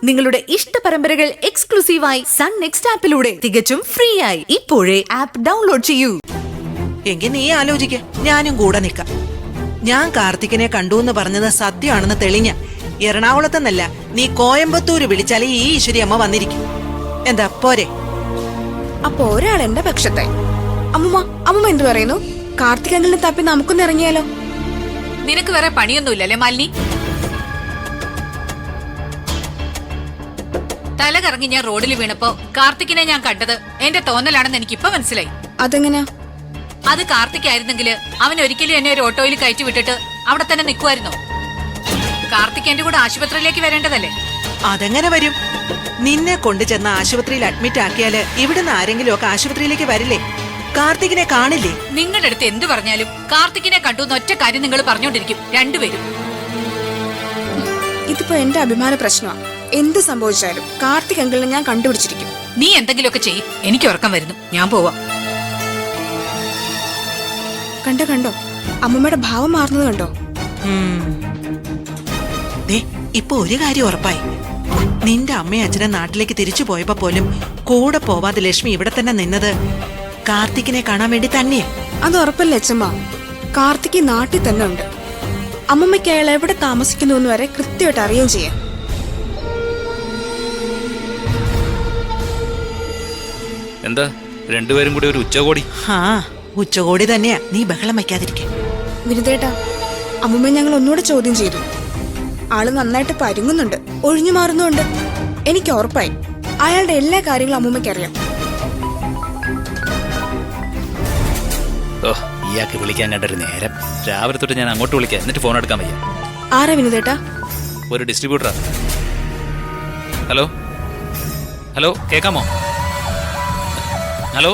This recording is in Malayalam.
നിങ്ങളുടെ ഇഷ്ട പരമ്പരകൾ എക്സ്ക്ലൂസീവായി സൺ നെക്സ്റ്റ് ആപ്പിലൂടെ തികച്ചും ഫ്രീ ആയി ഇപ്പോഴേ ആപ്പ് ഡൗൺലോഡ് ചെയ്യൂ. എങ്കിൽ നീ ആലോചിക്ക, ഞാനും കൂടെ നിൽക്കാം. ഞാൻ കാർത്തികിനെ കണ്ടു എന്ന് പറഞ്ഞത് സത്യമാണെന്ന് തെളിഞ്ഞ എറണാകുളത്തെന്നല്ല, നീ കോയമ്പത്തൂര് വിളിച്ചാലേ ഈ ഈശ്വരി അമ്മ വന്നിരിക്കും. എന്താ പോരെ? അപ്പൊ ഒരാൾ എന്റെ പക്ഷത്തെ. അമ്മൂമ്മ എന്ത് പറയുന്നു? കാർത്തിക് അങ്കിളിനെ തപ്പി നമുക്കൊന്ന് ഇറങ്ങിയാലോ? നിനക്ക് വേറെ പണിയൊന്നുമില്ലല്ലേ മാലിനി? തല കറങ്ങി ഞാൻ റോഡിൽ വീണപ്പോ കാർത്തികിനെ ഞാൻ കണ്ടത് എന്റെ തോന്നലാണെന്ന് എനിക്കിപ്പോ മനസ്സിലായി. അതെങ്ങനെയാ? അത് കാർത്തിക് ആയിരുന്നെങ്കിൽ അവൻ ഒരിക്കലും എന്നെ ഒരു ഓട്ടോയിൽ കയറ്റി വിട്ടിട്ട് അവിടെ തന്നെ നിൽക്കുമായിരുന്നോ? കാർത്തിക് എന്റെ കൂടെ ആശുപത്രിയിലേക്ക് വരേണ്ടതല്ലേ? അതെങ്ങനെ വരും? നിന്നെ കൊണ്ടു ചെന്ന ആശുപത്രിയിൽ അഡ്മിറ്റ് ആക്കിയാല് ഇവിടുന്ന് ആരെങ്കിലും ഒക്കെ ആശുപത്രിയിലേക്ക് വരില്ലേ? കാർത്തികിനെ കാണില്ലേ? നിങ്ങളുടെ അടുത്ത് എന്ത് പറഞ്ഞാലും കാർത്തികിനെ കണ്ടു ഒറ്റ കാര്യം നിങ്ങൾ പറഞ്ഞോണ്ടിരിക്കും രണ്ടുപേരും. ഇതിപ്പോ എന്റെ അഭിമാന പ്രശ്നമാണ്. എന്ത് സംഭവിച്ചാലും കാർത്തിക് അങ്കിളിനെ ഞാൻ കണ്ടുപിടിച്ചിരിക്കും. നീ എന്തെങ്കിലുമൊക്കെ ചെയ്യും. എനിക്ക് ഉറക്കം വരുന്നു, ഞാൻ പോവാം. കണ്ടോ അമ്മമ്മയുടെ ഭാവം മാറുന്നത് കണ്ടോ? ഇപ്പൊ ഒരു കാര്യം ഉറപ്പായി. നിന്റെ അമ്മയും അച്ഛനെ നാട്ടിലേക്ക് തിരിച്ചു പോയപ്പോ പോലും കൂടെ പോവാതെ ലക്ഷ്മി ഇവിടെ തന്നെ നിന്നത് കാർത്തികിനെ കാണാൻ വേണ്ടി തന്നെയാ. അത് ഉറപ്പല്ലേ അച്ഛമ്മ? കാർത്തിക് നാട്ടിൽ തന്നെ ഉണ്ട്. അമ്മമ്മയ്ക്ക് അയാൾ എവിടെ താമസിക്കുന്നു എന്ന് വരെ കൃത്യമായിട്ട് അറിയുകയും ചെയ്യാം. എന്താ രണ്ടുപേരും കൂടി ഒരു ഉച്ചകോടി? ഉച്ചകോടി തന്നെയാ. നീ ബഹളം വയ്ക്കാതിരിക്കെ. വിനുതേട്ടാ, അമ്മമ്മ ഞങ്ങൾ ഒന്നുകൂടെ ചോദ്യം ചെയ്തു. ആള് നന്നായിട്ട് പരുങ്ങുന്നുണ്ട്, ഒഴിഞ്ഞു മാറുന്നുണ്ട്. എനിക്ക് ഉറപ്പായി അയാളുടെ എല്ലാ കാര്യങ്ങളും അമ്മൂമ്മയ്ക്ക് അറിയാം. ഓ, ഇയാൾക്ക് വിളിക്കാൻ കണ്ടൊരു നേരം. രാവിലെ തൊട്ട് ഞാൻ അങ്ങോട്ട് വിളിക്കാം, എന്നിട്ട് ഫോൺ എടുക്കാൻ വയ്യ. ആരാ വിനുതേട്ടാ? ഒരു ഡിസ്ട്രിബ്യൂട്ടറാ. ഹലോ ഹലോ, കേക്കാമോ? ഹലോ